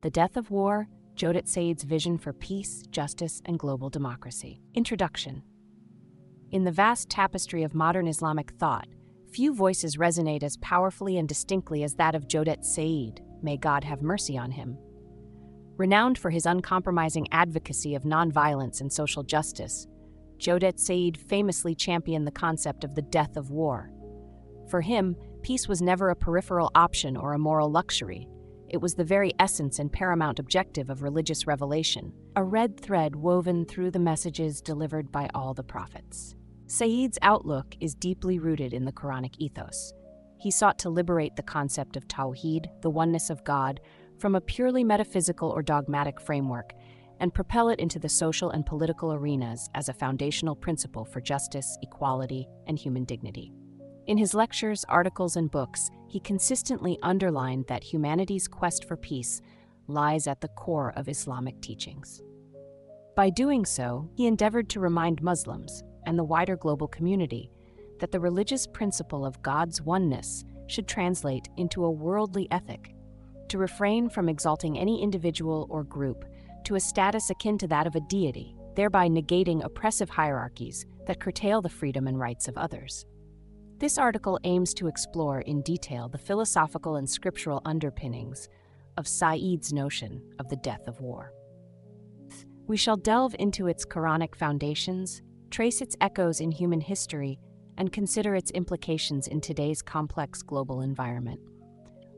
The Death of War, Jawdat Said's vision for peace, justice, and global democracy. Introduction. In the vast tapestry of modern Islamic thought, few voices resonate as powerfully and distinctly as that of Jawdat Said, may God have mercy on him. Renowned for his uncompromising advocacy of nonviolence and social justice, Jawdat Said famously championed the concept of the death of war. For him, peace was never a peripheral option or a moral luxury. It was the very essence and paramount objective of religious revelation, a red thread woven through the messages delivered by all the prophets. Said's outlook is deeply rooted in the Quranic ethos. He sought to liberate the concept of tawḥīd, the oneness of God, from a purely metaphysical or dogmatic framework, and propel it into the social and political arenas as a foundational principle for justice, equality, and human dignity. In his lectures, articles, and books, he consistently underlined that humanity's quest for peace lies at the core of Islamic teachings. By doing so, he endeavored to remind Muslims and the wider global community that the religious principle of God's oneness should translate into a worldly ethic, to refrain from exalting any individual or group to a status akin to that of a deity, thereby negating oppressive hierarchies that curtail the freedom and rights of others. This article aims to explore in detail the philosophical and scriptural underpinnings of Said's notion of the death of war. We shall delve into its Quranic foundations, trace its echoes in human history, and consider its implications in today's complex global environment.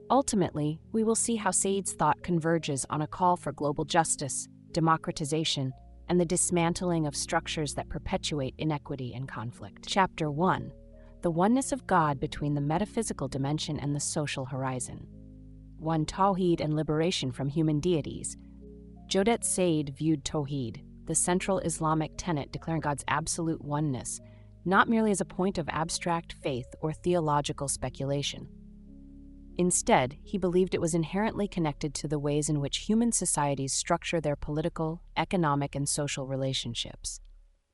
Ultimately, we will see how Said's thought converges on a call for global justice, democratization, and the dismantling of structures that perpetuate inequity and conflict. Chapter 1. The oneness of God between the metaphysical dimension and the social horizon. 1. Tawḥīd and liberation from human deities. Jawdat Said viewed tawḥīd, the central Islamic tenet declaring God's absolute oneness, not merely as a point of abstract faith or theological speculation. Instead, he believed it was inherently connected to the ways in which human societies structure their political, economic, and social relationships.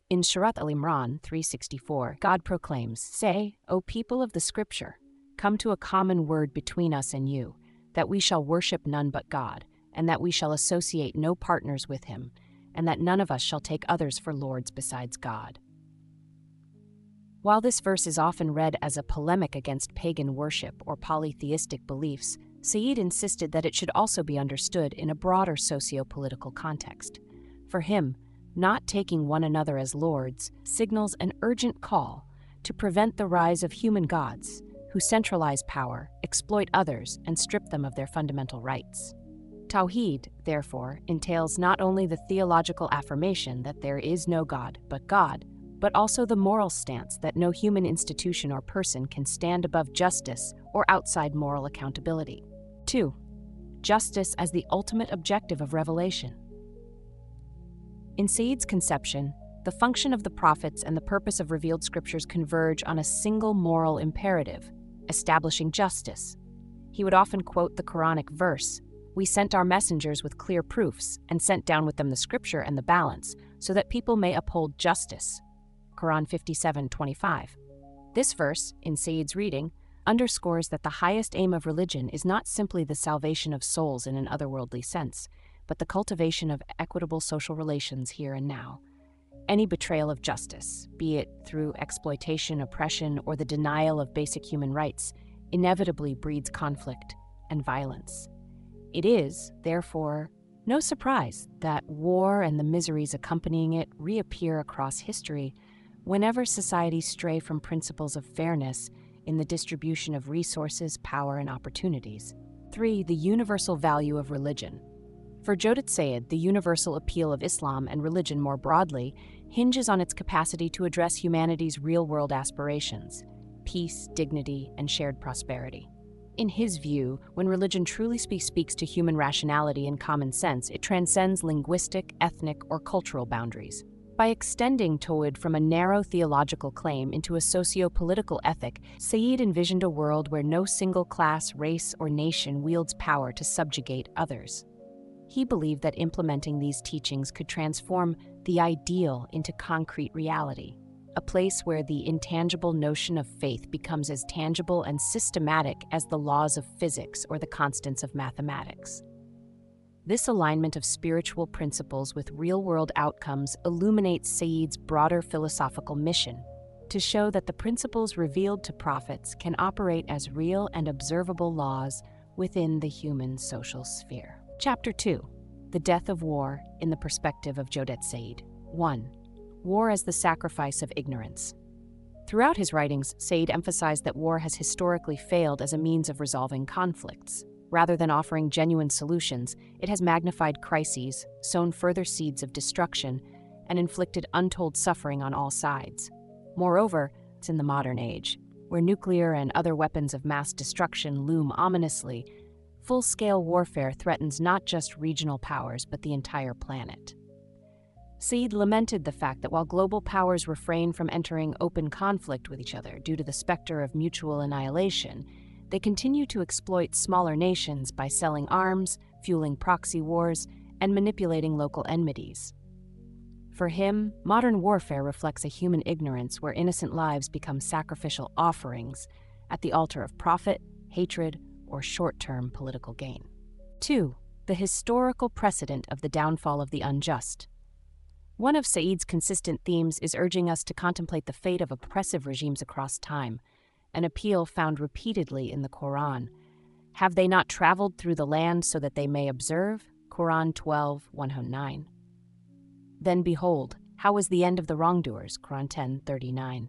In Surat Al-Imran 364, God proclaims, "Say, O people of the Scripture, come to a common word between us and you, that we shall worship none but God, and that we shall associate no partners with him, and that none of us shall take others for lords besides God." While this verse is often read as a polemic against pagan worship or polytheistic beliefs, Said insisted that it should also be understood in a broader socio-political context. For him, not taking one another as lords signals an urgent call to prevent the rise of human gods who centralize power, exploit others, and strip them of their fundamental rights. Tawḥīd, therefore, entails not only the theological affirmation that there is no God but God, but also the moral stance that no human institution or person can stand above justice or outside moral accountability. 2. Justice as the ultimate objective of revelation. In Said's conception, the function of the prophets and the purpose of revealed scriptures converge on a single moral imperative, establishing justice. He would often quote the Quranic verse, "We sent our messengers with clear proofs and sent down with them the scripture and the balance, so that people may uphold justice." Quran 57:25. This verse, in Said's reading, underscores that the highest aim of religion is not simply the salvation of souls in an otherworldly sense, but the cultivation of equitable social relations here and now. Any betrayal of justice, be it through exploitation, oppression, or the denial of basic human rights, inevitably breeds conflict and violence. It is, therefore, no surprise that war and the miseries accompanying it reappear across history whenever societies stray from principles of fairness in the distribution of resources, power, and opportunities. 3. The universal value of religion. For Jawdat Said, the universal appeal of Islam and religion more broadly hinges on its capacity to address humanity's real-world aspirations, peace, dignity, and shared prosperity. In his view, when religion truly speaks to human rationality and common sense, it transcends linguistic, ethnic, or cultural boundaries. By extending tawḥīd from a narrow theological claim into a socio-political ethic, Said envisioned a world where no single class, race, or nation wields power to subjugate others. He believed that implementing these teachings could transform the ideal into concrete reality, a place where the intangible notion of faith becomes as tangible and systematic as the laws of physics or the constants of mathematics. This alignment of spiritual principles with real-world outcomes illuminates Said's broader philosophical mission to show that the principles revealed to prophets can operate as real and observable laws within the human social sphere. Chapter 2. The Death of War in the Perspective of Jawdat Said. 1. War as the Sacrifice of Ignorance. Throughout his writings, Said emphasized that war has historically failed as a means of resolving conflicts. Rather than offering genuine solutions, it has magnified crises, sown further seeds of destruction, and inflicted untold suffering on all sides. Moreover, it's in the modern age, where nuclear and other weapons of mass destruction loom ominously, full-scale warfare threatens not just regional powers but the entire planet. Said lamented the fact that while global powers refrain from entering open conflict with each other due to the specter of mutual annihilation, they continue to exploit smaller nations by selling arms, fueling proxy wars, and manipulating local enmities. For him, modern warfare reflects a human ignorance where innocent lives become sacrificial offerings at the altar of profit, hatred, or short-term political gain. 2. The historical precedent of the downfall of the unjust. One of Said's consistent themes is urging us to contemplate the fate of oppressive regimes across time, an appeal found repeatedly in the Quran. Have they not traveled through the land so that they may observe? Quran 12:109. Then behold, how was the end of the wrongdoers? Quran 10:39.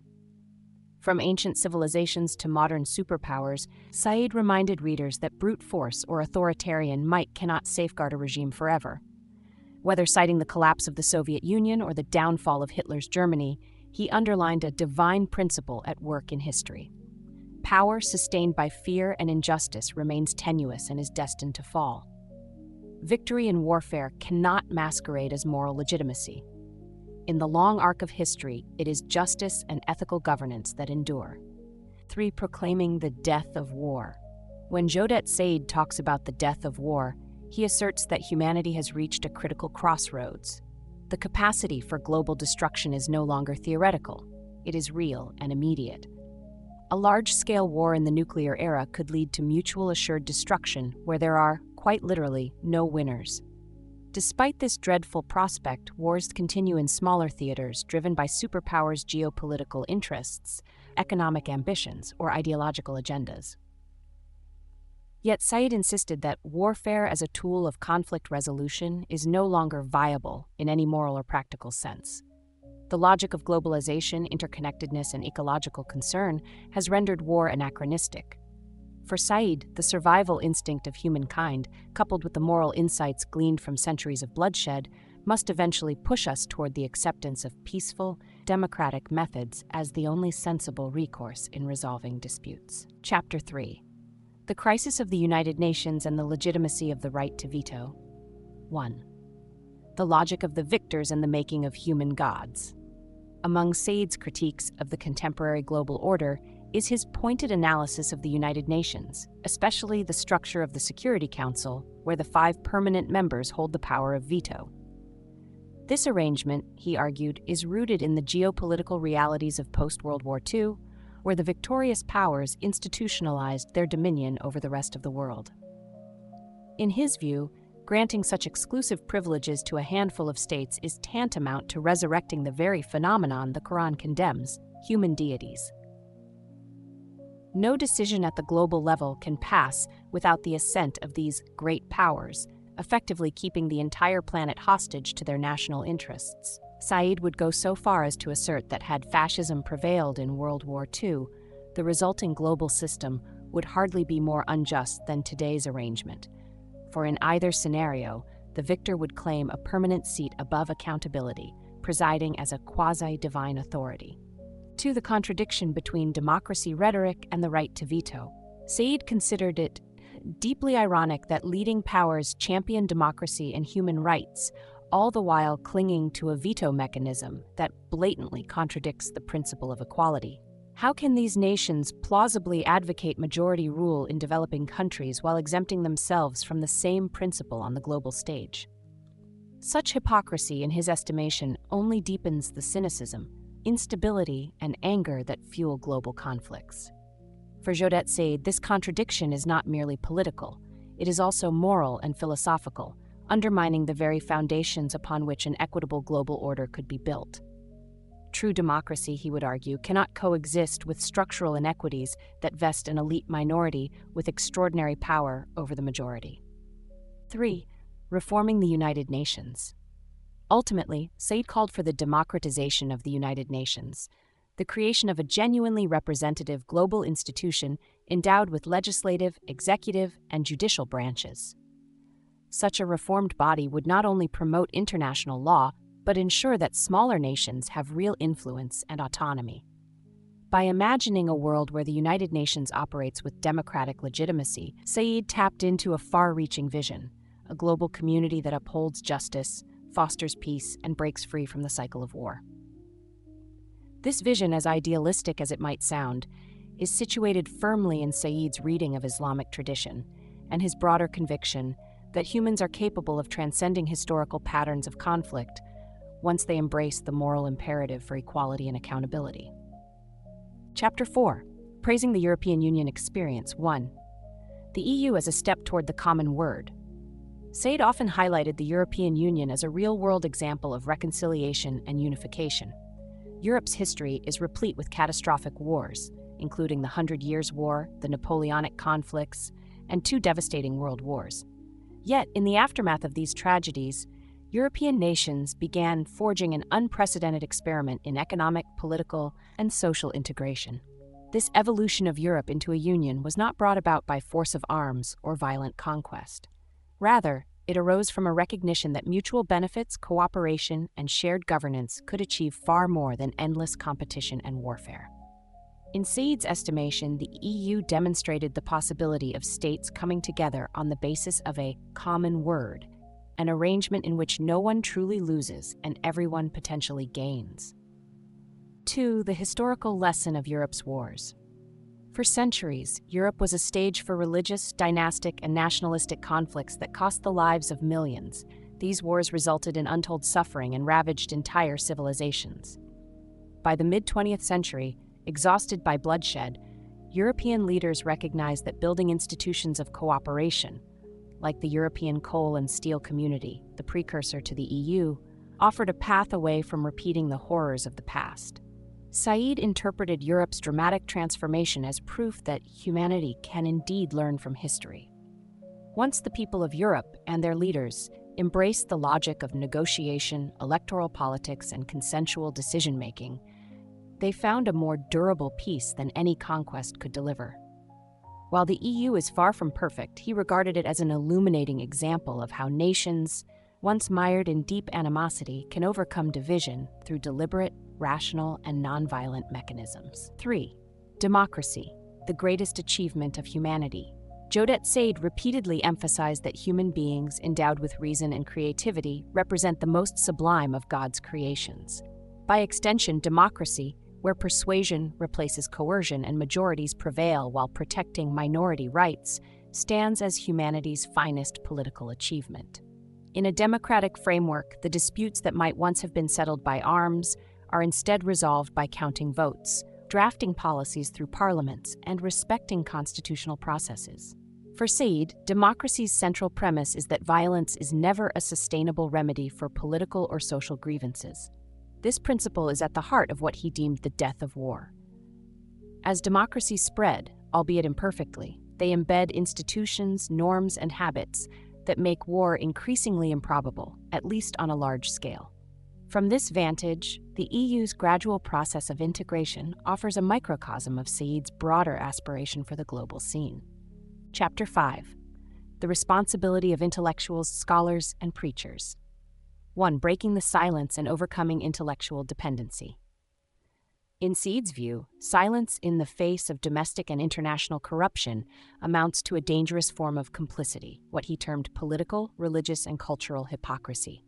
From ancient civilizations to modern superpowers, Said reminded readers that brute force or authoritarian might cannot safeguard a regime forever. Whether citing the collapse of the Soviet Union or the downfall of Hitler's Germany, he underlined a divine principle at work in history. Power sustained by fear and injustice remains tenuous and is destined to fall. Victory in warfare cannot masquerade as moral legitimacy. In the long arc of history, it is justice and ethical governance that endure. 3. Proclaiming the death of war. When Jawdat Said talks about the death of war, he asserts that humanity has reached a critical crossroads. The capacity for global destruction is no longer theoretical. It is real and immediate. A large-scale war in the nuclear era could lead to mutual assured destruction where there are, quite literally, no winners. Despite this dreadful prospect, wars continue in smaller theaters driven by superpowers' geopolitical interests, economic ambitions, or ideological agendas. Yet Said insisted that warfare as a tool of conflict resolution is no longer viable in any moral or practical sense. The logic of globalization, interconnectedness, and ecological concern has rendered war anachronistic. For Said, the survival instinct of humankind, coupled with the moral insights gleaned from centuries of bloodshed, must eventually push us toward the acceptance of peaceful, democratic methods as the only sensible recourse in resolving disputes. Chapter 3. The Crisis of the United Nations and the Legitimacy of the Right to Veto. 1. The Logic of the Victors and the Making of Human Gods. Among Said's critiques of the contemporary global order is his pointed analysis of the United Nations, especially the structure of the Security Council, where the 5 permanent members hold the power of veto. This arrangement, he argued, is rooted in the geopolitical realities of post-World War II, where the victorious powers institutionalized their dominion over the rest of the world. In his view, granting such exclusive privileges to a handful of states is tantamount to resurrecting the very phenomenon the Quran condemns, human deities. No decision at the global level can pass without the assent of these great powers, effectively keeping the entire planet hostage to their national interests. Said would go so far as to assert that had fascism prevailed in World War II, the resulting global system would hardly be more unjust than today's arrangement. For in either scenario, the victor would claim a permanent seat above accountability, presiding as a quasi-divine authority. 2. The contradiction between democracy rhetoric and the right to veto. Said considered it deeply ironic that leading powers champion democracy and human rights, all the while clinging to a veto mechanism that blatantly contradicts the principle of equality. How can these nations plausibly advocate majority rule in developing countries while exempting themselves from the same principle on the global stage? Such hypocrisy, in his estimation, only deepens the cynicism, instability, and anger that fuel global conflicts. For Jawdat Said, this contradiction is not merely political, it is also moral and philosophical, undermining the very foundations upon which an equitable global order could be built. True democracy, he would argue, cannot coexist with structural inequities that vest an elite minority with extraordinary power over the majority. 3. Reforming the United Nations. Ultimately, Said called for the democratization of the United Nations, the creation of a genuinely representative global institution endowed with legislative, executive, and judicial branches. Such a reformed body would not only promote international law, but ensure that smaller nations have real influence and autonomy. By imagining a world where the United Nations operates with democratic legitimacy, Said tapped into a far-reaching vision, a global community that upholds justice, fosters peace, and breaks free from the cycle of war. This vision, as idealistic as it might sound, is situated firmly in Said's reading of Islamic tradition and his broader conviction that humans are capable of transcending historical patterns of conflict once they embrace the moral imperative for equality and accountability. Chapter 4. Praising the European Union Experience. 1. The EU as a step toward the common word. Said often highlighted the European Union as a real-world example of reconciliation and unification. Europe's history is replete with catastrophic wars, including the 100 Years' War, the Napoleonic conflicts, and 2 devastating world wars. Yet, in the aftermath of these tragedies, European nations began forging an unprecedented experiment in economic, political, and social integration. This evolution of Europe into a union was not brought about by force of arms or violent conquest. Rather, it arose from a recognition that mutual benefits, cooperation, and shared governance could achieve far more than endless competition and warfare. In Said's estimation, the EU demonstrated the possibility of states coming together on the basis of a common word, an arrangement in which no one truly loses and everyone potentially gains. 2. The historical lesson of Europe's wars. For centuries, Europe was a stage for religious, dynastic, and nationalistic conflicts that cost the lives of millions. These wars resulted in untold suffering and ravaged entire civilizations. By the mid-20th century, exhausted by bloodshed, European leaders recognized that building institutions of cooperation, like the European Coal and Steel Community, the precursor to the EU, offered a path away from repeating the horrors of the past. Said interpreted Europe's dramatic transformation as proof that humanity can indeed learn from history. Once the people of Europe and their leaders embraced the logic of negotiation, electoral politics, and consensual decision-making, they found a more durable peace than any conquest could deliver. While the EU is far from perfect, he regarded it as an illuminating example of how nations, once mired in deep animosity, can overcome division through deliberate, rational, and nonviolent mechanisms. 3. Democracy, the greatest achievement of humanity. Jawdat Said repeatedly emphasized that human beings endowed with reason and creativity represent the most sublime of God's creations. By extension, democracy, where persuasion replaces coercion and majorities prevail while protecting minority rights, stands as humanity's finest political achievement. In a democratic framework, the disputes that might once have been settled by arms are instead resolved by counting votes, drafting policies through parliaments, and respecting constitutional processes. For Said, democracy's central premise is that violence is never a sustainable remedy for political or social grievances. This principle is at the heart of what he deemed the death of war. As democracies spread, albeit imperfectly, they embed institutions, norms, and habits that make war increasingly improbable, at least on a large scale. From this vantage, the EU's gradual process of integration offers a microcosm of Said's broader aspiration for the global scene. Chapter 5. The responsibility of intellectuals, scholars, and preachers. 1. Breaking the silence and overcoming intellectual dependency. In Said's view, silence in the face of domestic and international corruption amounts to a dangerous form of complicity, what he termed political, religious, and cultural hypocrisy.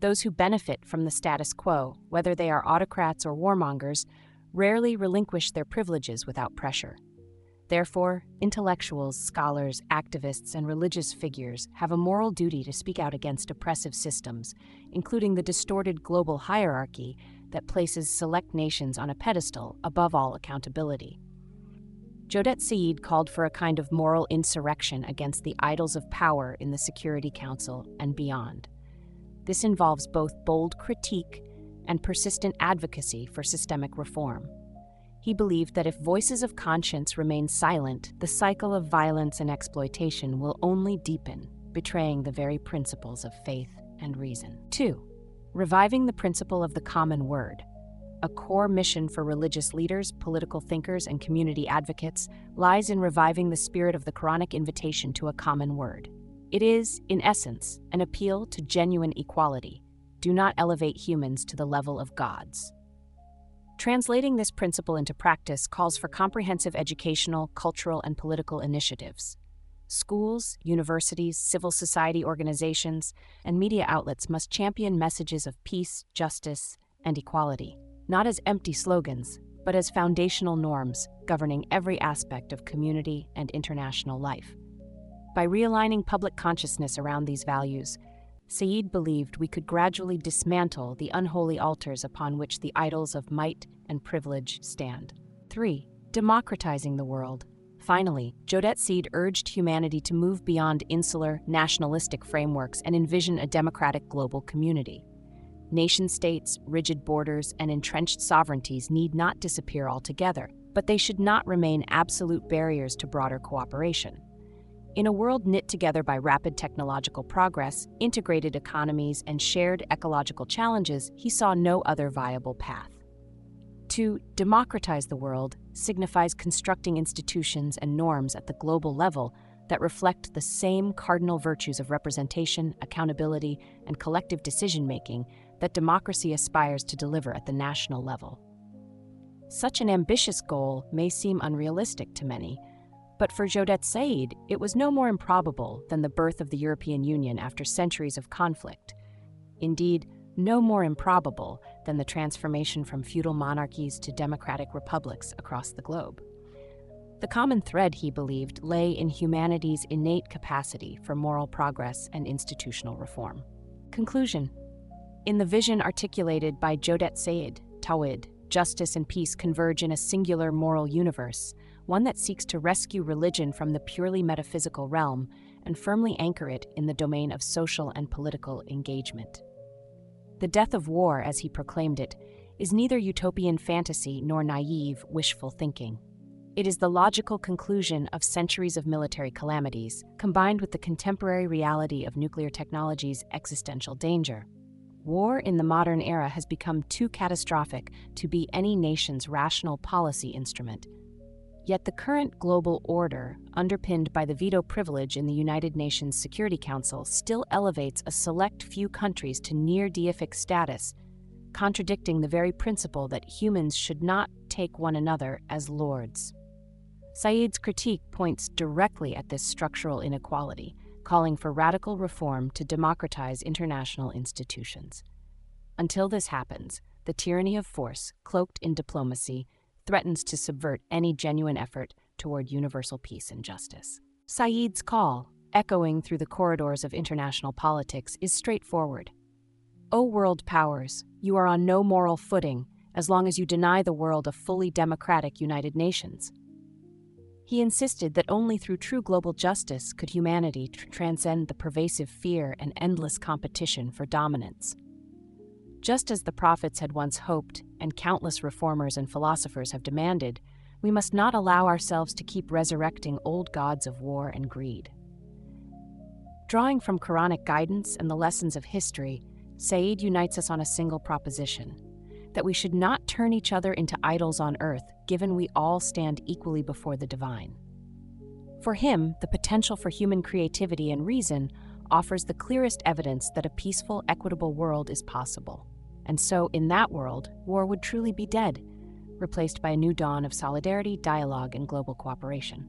Those who benefit from the status quo, whether they are autocrats or warmongers, rarely relinquish their privileges without pressure. Therefore, intellectuals, scholars, activists, and religious figures have a moral duty to speak out against oppressive systems, including the distorted global hierarchy that places select nations on a pedestal above all accountability. Jawdat Said called for a kind of moral insurrection against the idols of power in the Security Council and beyond. This involves both bold critique and persistent advocacy for systemic reform. He believed that if voices of conscience remain silent, the cycle of violence and exploitation will only deepen, betraying the very principles of faith and reason. 2. Reviving the principle of the common word. A core mission for religious leaders, political thinkers, and community advocates lies in reviving the spirit of the Quranic invitation to a common word. It is, in essence, an appeal to genuine equality. Do not elevate humans to the level of gods. Translating this principle into practice calls for comprehensive educational, cultural, and political initiatives. Schools, universities, civil society organizations, and media outlets must champion messages of peace, justice, and equality, not as empty slogans, but as foundational norms governing every aspect of community and international life. By realigning public consciousness around these values, Said believed we could gradually dismantle the unholy altars upon which the idols of might and privilege stand. 3. Democratizing the world. Finally, Jawdat Said urged humanity to move beyond insular, nationalistic frameworks and envision a democratic global community. Nation-states, rigid borders, and entrenched sovereignties need not disappear altogether, but they should not remain absolute barriers to broader cooperation. In a world knit together by rapid technological progress, integrated economies, and shared ecological challenges, he saw no other viable path. To democratize the world signifies constructing institutions and norms at the global level that reflect the same cardinal virtues of representation, accountability, and collective decision-making that democracy aspires to deliver at the national level. Such an ambitious goal may seem unrealistic to many, but for Jawdat Said, it was no more improbable than the birth of the European Union after centuries of conflict. Indeed, no more improbable than the transformation from feudal monarchies to democratic republics across the globe. The common thread, he believed, lay in humanity's innate capacity for moral progress and institutional reform. Conclusion. In the vision articulated by Jawdat Said, tawḥīd, justice and peace converge in a singular moral universe, one that seeks to rescue religion from the purely metaphysical realm and firmly anchor it in the domain of social and political engagement. The death of war, as he proclaimed it, is neither utopian fantasy nor naive, wishful thinking. It is the logical conclusion of centuries of military calamities, combined with the contemporary reality of nuclear technology's existential danger. War in the modern era has become too catastrophic to be any nation's rational policy instrument. Yet the current global order, underpinned by the veto privilege in the United Nations Security Council, still elevates a select few countries to near-deific status, contradicting the very principle that humans should not take one another as lords. Said's critique points directly at this structural inequality, calling for radical reform to democratize international institutions. Until this happens, the tyranny of force, cloaked in diplomacy, threatens to subvert any genuine effort toward universal peace and justice. Said's call, echoing through the corridors of international politics, is straightforward. O world powers, you are on no moral footing as long as you deny the world a fully democratic United Nations. He insisted that only through true global justice could humanity transcend the pervasive fear and endless competition for dominance. Just as the prophets had once hoped, and countless reformers and philosophers have demanded, we must not allow ourselves to keep resurrecting old gods of war and greed. Drawing from Quranic guidance and the lessons of history, Said unites us on a single proposition: that we should not turn each other into idols on earth, given we all stand equally before the divine. For him, the potential for human creativity and reason offers the clearest evidence that a peaceful, equitable world is possible. And so, in that world, war would truly be dead, replaced by a new dawn of solidarity, dialogue, and global cooperation.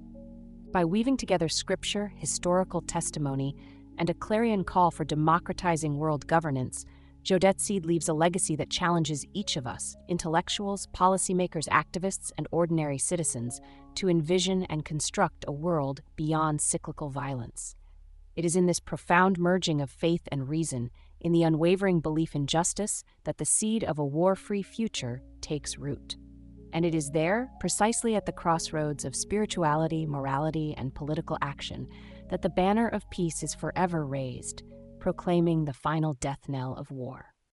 By weaving together scripture, historical testimony, and a clarion call for democratizing world governance, Jawdat Said leaves a legacy that challenges each of us, intellectuals, policymakers, activists, and ordinary citizens, to envision and construct a world beyond cyclical violence. It is in this profound merging of faith and reason, in the unwavering belief in justice, that the seed of a war-free future takes root. And it is there, precisely at the crossroads of spirituality, morality, and political action, that the banner of peace is forever raised, proclaiming the final death knell of war.